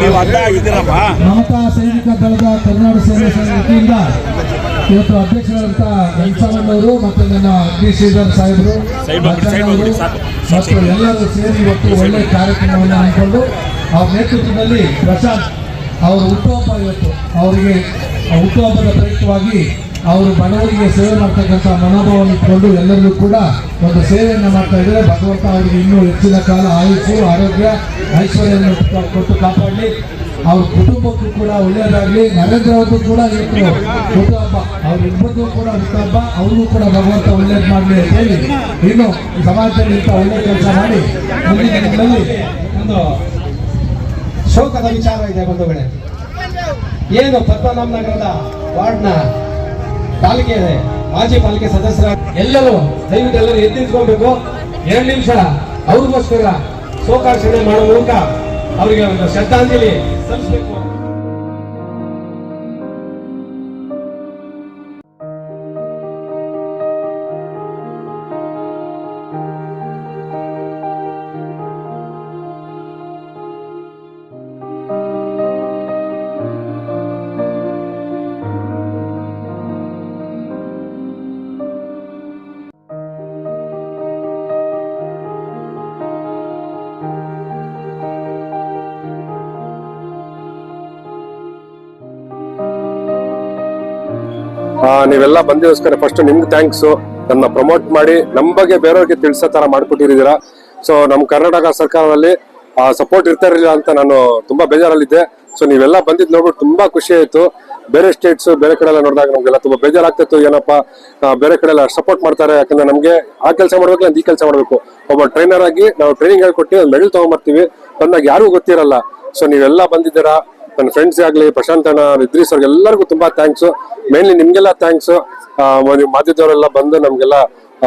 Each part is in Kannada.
ನೀವು ಅಡ್ಡ ಆಗಿದ್ದೀರಪ್ಪ. ಮಮತಾ ಸೈನಿಕ ದಳದ ಕರ್ನಾಟಕ ಸೇನಾ ವತಿಯಿಂದ ಇವತ್ತು ಅಧ್ಯಕ್ಷರಾದಂಥ ವೆಂಕಟರಮಣ್ಣವರು ಮತ್ತು ನನ್ನ ಡಿ ಶ್ರೀಧರ್ ಸಾಹೇಬರು ಮತ್ತು ಎಲ್ಲರೂ ಸೇರಿ ಇವತ್ತು ಒಳ್ಳೆಯ ಕಾರ್ಯಕ್ರಮವನ್ನು ಹಮ್ಮಿಕೊಂಡು ಅವ್ರ ನೇತೃತ್ವದಲ್ಲಿ ಪ್ರಶಾಂತ್ ಅವರ ಹುಟ್ಟುಹಬ್ಬ ಇವತ್ತು ಅವರಿಗೆ ಹುಟ್ಟುಹಬ್ಬದ ಪ್ರಯುಕ್ತವಾಗಿ ಅವರು ಬಡವರಿಗೆ ಸೇವೆ ಮಾಡ್ತಕ್ಕಂಥ ಮನೋಭಾವವನ್ನು ಇಟ್ಕೊಂಡು ಎಲ್ಲರಿಗೂ ಕೂಡ ಒಂದು ಸೇವೆಯನ್ನು ಮಾಡ್ತಾ ಇದ್ದಾರೆ. ಭಗವಂತ ಅವರಿಗೆ ಇನ್ನೂ ಹೆಚ್ಚಿನ ಕಾಲ ಆಯುಷು ಆರೋಗ್ಯ ಐಶ್ವರ್ಯವನ್ನು ಕೊಟ್ಟು ಕಾಪಾಡಲಿ. ಅವ್ರ ಕುಟುಂಬಕ್ಕೂ ಕೂಡ ಒಳ್ಳೆಯದಾಗಲಿ. ನರೇಂದ್ರ ಅವ್ರಿಗೂ ಕೂಡ ಇವತ್ತು ಹುಟ್ಟುಹಬ್ಬ, ಅವರಿಬ್ಬರಿಗೂ ಕೂಡ ಹುಟ್ಟುಹಬ್ಬ, ಅವ್ರಿಗೂ ಕೂಡ ಭಗವಂತ ಒಳ್ಳೇದು ಮಾಡಲಿ ಅಂತ ಹೇಳಿ ಇನ್ನು ಸಮಾಜದಲ್ಲಿ ಇಂಥ ಒಳ್ಳೆಯ ಕೆಲಸ ಮಾಡಿ ಮುಂದಿನ ದಿನಗಳಲ್ಲಿ ಒಂದು ಶೋಕದ ವಿಚಾರ ಇದೆ ಬಂಧುಗಳೇ. ಏನು ಪದ್ಮನಾಭನಗರದ ವಾರ್ಡ್ನ ಪಾಲಿಕೆ ಮಾಜಿ ಪಾಲಿಕೆ ಸದಸ್ಯರ ಎಲ್ಲರೂ ದಯವಿಟ್ಟು ಎಲ್ಲರೂ ಎದ್ದಿಟ್ಕೊಳ್ಬೇಕು. 2 ನಿಮಿಷ ಅವ್ರಿಗೋಸ್ಕರ ಶೋಕಾಚರಣೆ ಮಾಡುವ ಮೂಲಕ ಅವರಿಗೆ ಒಂದು ಶ್ರದ್ಧಾಂಜಲಿ ಸಲ್ಲಿಸಬೇಕು. ನೀವೆಲ್ಲ ಬಂದಿಗೋಸ್ಕರ ಫಸ್ಟ್ ನಿಮ್ಗೆ ಥ್ಯಾಂಕ್ಸ್. ನನ್ನ ಪ್ರಮೋಟ್ ಮಾಡಿ ನಮ್ಮ ಬಗ್ಗೆ ಬೇರೆಯವ್ರಿಗೆ ತಿಳಿಸೋ ತರ ಮಾಡ್ಕೊಟ್ಟಿದ್ದೀರಾ. ಸೊ ನಮ್ಮ ಕರ್ನಾಟಕ ಸರ್ಕಾರದಲ್ಲಿ ಸಪೋರ್ಟ್ ಇರ್ತಾ ಇರಲಿಲ್ಲ ಅಂತ ನಾನು ತುಂಬಾ ಬೇಜಾರಲ್ಲಿದ್ದೆ. ಸೊ ನೀವೆಲ್ಲ ಬಂದಿದ್ದು ನೋಡ್ಬಿಟ್ಟು ತುಂಬಾ ಖುಷಿ ಆಯ್ತು. ಬೇರೆ ಸ್ಟೇಟ್ಸ್ ಬೇರೆ ಕಡೆ ಎಲ್ಲ ನೋಡಿದಾಗ ನಮ್ಗೆಲ್ಲ ತುಂಬಾ ಬೇಜಾರಾಗ್ತಿತ್ತು. ಏನಪ್ಪ ಬೇರೆ ಕಡೆ ಎಲ್ಲ ಸಪೋರ್ಟ್ ಮಾಡ್ತಾರೆ, ಯಾಕಂದ್ರೆ ನಮ್ಗೆ ಆ ಕೆಲಸ ಮಾಡ್ಬೇಕು, ಈ ಕೆಲಸ ಮಾಡ್ಬೇಕು. ಒಬ್ಬ ಟ್ರೈನರ್ ಆಗಿ ನಾವು ಟ್ರೈನಿಂಗ್ ಹೇಳ್ಕೊಟ್ಟು ಒಂದು ಮೆಡಲ್ ತಗೊಂಡ್ಬರ್ತೀವಿ, ಬಂದಾಗ ಯಾರಿಗೂ ಗೊತ್ತಿರಲ್ಲ. ಸೊ ನೀವೆಲ್ಲ ಬಂದಿದ್ದೀರಾ. ನನ್ನ ಫ್ರೆಂಡ್ಸ್ ಆಗ್ಲಿ, ಪ್ರಶಾಂತ್ ಅಣ್ಣ, ಇದ್ರೀಸ್ ಅವ್ರಿಗೆ ಎಲ್ಲರಿಗೂ ತುಂಬಾ ಥ್ಯಾಂಕ್ಸ್. ಮೇನ್ಲಿ ನಿಮ್ಗೆಲ್ಲ ಥ್ಯಾಂಕ್ಸ್. ಮಾಧ್ಯಮದವರೆಲ್ಲ ಬಂದು ನಮ್ಗೆಲ್ಲ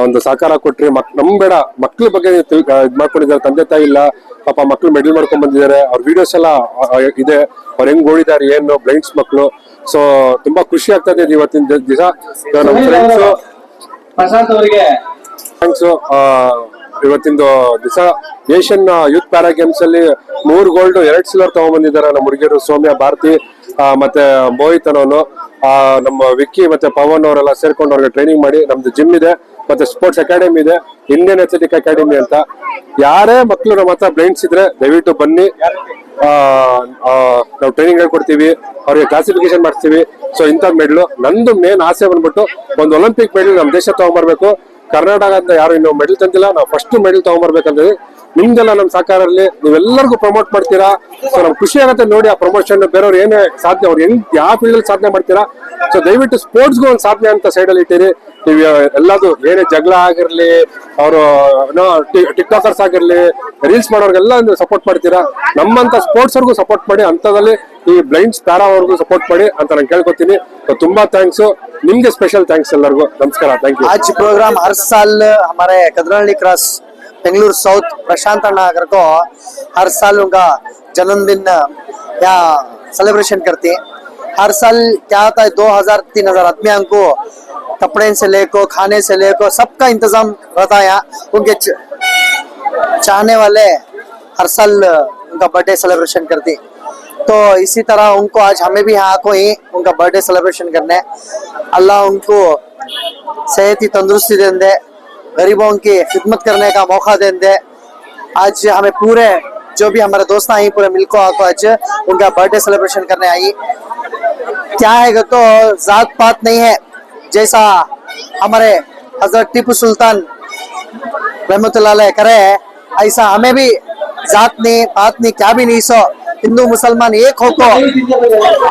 ಒಂದು ಸಹಕಾರ ಕೊಟ್ರಿ. ನಮ್ ಬೇಡ ಮಕ್ಳ ಬಗ್ಗೆ ಇದ್ ಮಾಡ್ಕೊಂಡಿದ್ದಾರೆ. ತಂದೆ ತಾಯಿ ಇಲ್ಲ, ಪಾಪ ಮಕ್ಳು ಮೆಡಲ್ ಮಾಡ್ಕೊಂಡ್ ಬಂದಿದ್ದಾರೆ. ಅವ್ರ ವಿಡಿಯೋಸ್ ಎಲ್ಲ ಇದೆ, ಅವ್ರು ಹೆಂಗ್ ಓಡಿದಾರೆ, ಏನು ಬ್ಲೈಂಡ್ಸ್ ಮಕ್ಳು. ಸೊ ತುಂಬಾ ಖುಷಿ ಆಗ್ತಾ ಇದೆ ಇವತ್ತಿನ ದಿವಸ. ನಮ್ಮ ಫ್ರೆಂಡ್ಸ್ ಪ್ರಶಾಂತ್ ಅವರಿಗೆ ಥ್ಯಾಂಕ್ಸ್. ಇವತ್ತಿಂದು ದಿವಸ ಏಷ್ಯನ್ ಯೂತ್ ಪ್ಯಾರಾ ಗೇಮ್ಸ್ ಅಲ್ಲಿ 3 ಗೋಲ್ಡ್ 2 ಸಿಲ್ವರ್ ತಗೊಂಡ್ಬಂದಿದ್ದಾರೆ ನಮ್ಮ ಹುಡುಗಿಯರು. ಸೌಮ್ಯ, ಭಾರತಿ ಮತ್ತೆ ಮೋಹಿತ್ ಅನ್ನೋನು, ನಮ್ಮ ವಿಕ್ಕಿ ಮತ್ತೆ ಪವನ್ ಅವರೆಲ್ಲ ಸೇರ್ಕೊಂಡು ಅವ್ರಿಗೆ ಟ್ರೈನಿಂಗ್ ಮಾಡಿ. ನಮ್ದು ಜಿಮ್ ಇದೆ, ಮತ್ತೆ ಸ್ಪೋರ್ಟ್ಸ್ ಅಕಾಡೆಮಿ ಇದೆ, ಇಂಡಿಯನ್ ಅಥ್ಲೆಟಿಕ್ ಅಕಾಡೆಮಿ ಅಂತ. ಯಾರೇ ಮಕ್ಳು ನಮ್ಮ ಹತ್ರ ಬ್ಲೈಂಡ್ಸ್ ಇದ್ರೆ ದಯವಿಟ್ಟು ಬನ್ನಿ. ನಾವು ಟ್ರೈನಿಂಗ್ ಹೇಳ್ಕೊಡ್ತೀವಿ, ಅವ್ರಿಗೆ ಕ್ಲಾಸಿಫಿಕೇಶನ್ ಮಾಡ್ತೀವಿ. ಸೊ ಇಂಥ ಮೆಡ್ಲು ನಂದು ಮೇನ್ ಆಸೆ ಬಂದ್ಬಿಟ್ಟು ಒಂದು ಒಲಿಂಪಿಕ್ ಮೆಡಲ್ ನಮ್ಮ ದೇಶ ತಗೊಂಡ್ಬರ್ಬೇಕು. ಕರ್ನಾಟಕ ಅಂತ ಯಾರು ಇನ್ನು ಮೆಡಲ್ ತಂದಿಲ್ಲ, ನಾವು ಫಸ್ಟ್ ಮೆಡಲ್ ತಗೊಂಡ್ಬರ್ಬೇಕಂತ ನಿಮ್ದೆಲ್ಲ ನಮ್ಮ ಸಹಕಾರಲ್ಲಿ ನೀವೆಲ್ಲರಿಗೂ ಪ್ರಮೋಟ್ ಮಾಡ್ತೀರಾ. ಸೊ ನಮ್ಗೆ ಖುಷಿ ಆಗುತ್ತೆ ನೋಡಿ ಆ ಪ್ರಮೋಷನ್. ಬೇರೆಯವ್ರು ಏನೇ ಸಾಧನೆ, ಅವ್ರು ಹೆಂಗ್ ಯಾವ ಫೀಲ್ಡ್ ಅಲ್ಲಿ ಸಾಧನೆ ಮಾಡ್ತೀರಾ. ಸೊ ದಯವಿಟ್ಟು ಸ್ಪೋರ್ಟ್ಸ್ಗೂ ಒಂದು ಸಾಧನೆ ಅಂತ ಸೈಡಲ್ಲಿ ಇಟ್ಟಿರಿ. ನೀವು ಎಲ್ಲದು ಏನೇ ಜಗಳ ಆಗಿರ್ಲಿ, ಅವರು ಟಿಕ್ ಟಾಕರ್ಸ್ ಆಗಿರ್ಲಿ, ರೀಲ್ಸ್ ಮಾಡೋರ್ಗೆಲ್ಲ ಸಪೋರ್ಟ್ ಮಾಡ್ತೀರಾ. ನಮ್ಮಂತ ಸ್ಪೋರ್ಟ್ಸ್ ಅವ್ರಿಗೂ ಸಪೋರ್ಟ್ ಮಾಡಿ, ಅಂತದಲ್ಲಿ ಈ ಬ್ಲೈಂಡ್ಸ್ ಪ್ಯಾರಾ ಅವ್ರಿಗೂ ಸಪೋರ್ಟ್ ಮಾಡಿ ಅಂತ ನಾನು ಕೇಳ್ಕೊತೀನಿ. ತುಂಬಾ ಥ್ಯಾಂಕ್ಸ್. ನಿಮ್ಗೆ ಸ್ಪೆಷಲ್ ಥ್ಯಾಂಕ್ಸ್ ಎಲ್ಲರಿಗೂ. ನಮಸ್ಕಾರ, ಥ್ಯಾಂಕ್ ಯು. आज प्रोग्राम हर साल हमारे कदरहल्ली क्रॉस बेंगलुरु साउथ प्रशांत अगर को हर साल उनका जन्मदिन यहाँ सेलिब्रेशन करते हैं. हर साल क्या होता है 2000-3000 आदमियों को कपड़े से लेकर खाने से लेकर सबका इंतजाम रहता है. यहाँ उनके चाहने वाले हर साल उनका बर्थडे सेलिब्रेशन करते. तो इसी तरह उनको आज हमें भी यहाँ को ही उनका बर्थडे सेलिब्रेशन करना है. अल्लाह उनको सेहत ही तंदुरुस्ती दें दे, गरीबों की खिदमत करने का मौका दें दे. आज हमें पूरे जो भी हमारे दोस्त आई पूरे मिलकर आको आज उनका बर्थडे सेलिब्रेशन करने आई. क्या है तो जात पात नहीं है. जैसा हमारे हजरत टीपू सुल्तान रहमतुल्लाह अलैह करे, ऐसा हमें भी जात नहीं पात नहीं क्या भी नहीं सो, हिंदू मुसलमान एक हो को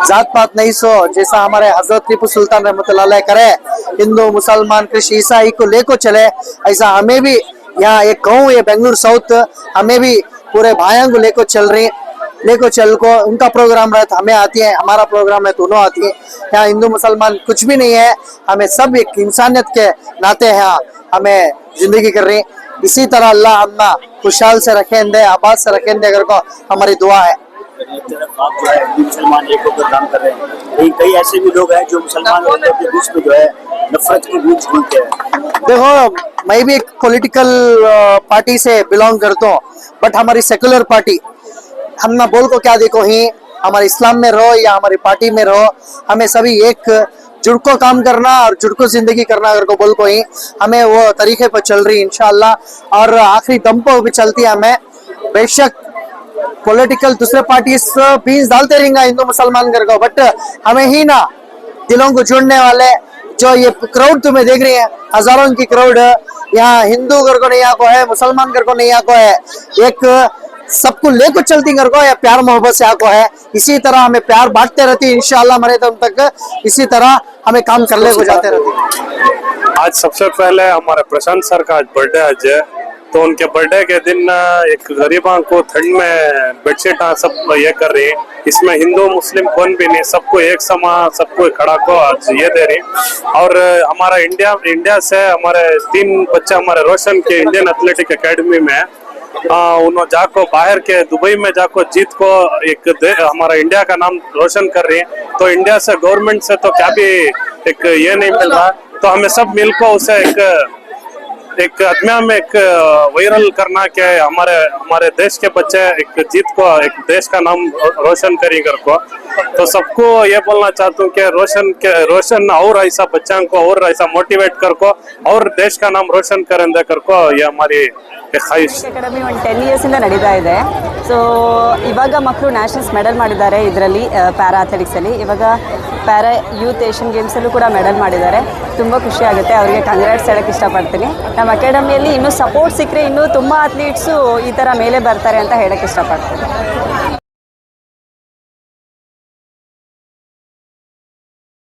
जात पात नहीं सो. जैसा हमारे हजरत टीपू सुल्तान रहमतुल्लाह अलैह करे, हिंदू मुसलमान कृष्ण ईसाई को लेको चले, ऐसा हमें भी यहाँ एक गाँव ये बेंगलुरु साउथ हमें भी पूरे भाइयों को लेको चल रही. लेको चल को उनका प्रोग्राम रहे तो हमें आती है, हमारा प्रोग्राम है तो उन्होंने आती है. यहाँ हिंदू मुसलमान कुछ भी नहीं है, हमें सब एक इंसानियत के नाते हैं हमें जिंदगी कर रही. इसी तरह अल्लाह हम खुशहाल से रखें दे, आबाद से रखें दे, अगर को हमारी दुआ है. आप जो है मुसलमान एक होकर काम कर रहे हैं. कई ऐसे भी लोग हैं जो मुसलमान के बीच में जो है नफरत के बीच घूमते हैं. देखो मैं भी एक पॉलिटिकल पार्टी से बिलोंग करता हूँ, बट हमारी सेकुलर पार्टी हम ना बोल को क्या देखो ही, हमारे इस्लाम में रहो या हमारी पार्टी में रहो, हमें सभी एक जुड़को काम करना और जुड़को जिंदगी करना अगर को बोल को ही, हमें वो तरीके पर चल रही इंशाल्लाह और आखिरी दम पर भी चलती है। हमें बेशक पॉलिटिकल दूसरे पार्टी बीच डालते रहेंगे हिंदू मुसलमान कर को, बट हमें ही ना दिलों को जोड़ने वाले जो ये क्राउड तुम्हें देख रही है, हजारों की क्राउड यहाँ हिंदू घर को नहीं आको है, मुसलमान घर को नहीं आको है, एक सबको लेकर चलती घर को या प्यार मोहब्बत से आको है। इसी तरह हमें प्यार बांटते रहती है इंशाल्लाह मरे दम तक, इसी तरह हमें काम कर ले को जाते रहते। आज सबसे पहले हमारे प्रशांत सर का आज बर्थडे आज है, तो उनके बर्थडे के दिन एक गरीबों को ठंड में बेडशीट सब ये कर रही है। इसमें हिंदू मुस्लिम कौन भी नहीं, सबको एक समान सबको खड़ा को आज ये दे रही। और हमारा इंडिया से हमारे 3 बच्चे हमारे रोशन के इंडियन एथलेटिक एकेडमी में उन्होंने जाको बाहर के दुबई में जाको जीत को हमारा इंडिया का नाम रोशन कर रही है। तो इंडिया से गवर्नमेंट से तो क्या भी एक ये नहीं मिल रहा, तो हमें सब मिलकर उसे एक आत्मा में एक वायरल करना के हमारे देश के बच्चे एक जीत को एक देश का नाम रोशन करी कर को। तो सबको ये बोलना चाहता हूँ कि रोशन और ऐसा बच्चों को और ऐसा मोटिवेट कर को और देश का नाम रोशन करेंगे कर को, ये हमारी ख्वाहिश। ಅಕಾಡೆಮಿ ಒಂದು 10 ಇಯರ್ಸಿಂದ ನಡೀತಾ ಇದೆ. ಸೊ ಇವಾಗ ಮಕ್ಕಳು ನ್ಯಾಷನಲ್ಸ್ ಮೆಡಲ್ ಮಾಡಿದ್ದಾರೆ ಇದರಲ್ಲಿ ಪ್ಯಾರಾ ಅಥ್ಲೆಟಿಕ್ಸಲ್ಲಿ. ಇವಾಗ ಪ್ಯಾರಾ ಯೂತ್ ಏಷ್ಯನ್ ಗೇಮ್ಸಲ್ಲೂ ಕೂಡ ಮೆಡಲ್ ಮಾಡಿದ್ದಾರೆ. ತುಂಬ ಖುಷಿ ಆಗುತ್ತೆ, ಅವರಿಗೆ ಕಂಗ್ರಾಟ್ಸ್ ಹೇಳೋಕ್ಕೆ ಇಷ್ಟಪಡ್ತೀನಿ. ನಮ್ಮ ಅಕಾಡೆಮಿಯಲ್ಲಿ ಇನ್ನೂ ಸಪೋರ್ಟ್ ಸಿಕ್ಕರೆ ಇನ್ನೂ ತುಂಬ ಅಥ್ಲೀಟ್ಸು ಈ ಥರ ಮೇಲೆ ಬರ್ತಾರೆ ಅಂತ ಹೇಳೋಕ್ಕೆ ಇಷ್ಟಪಡ್ತೀನಿ.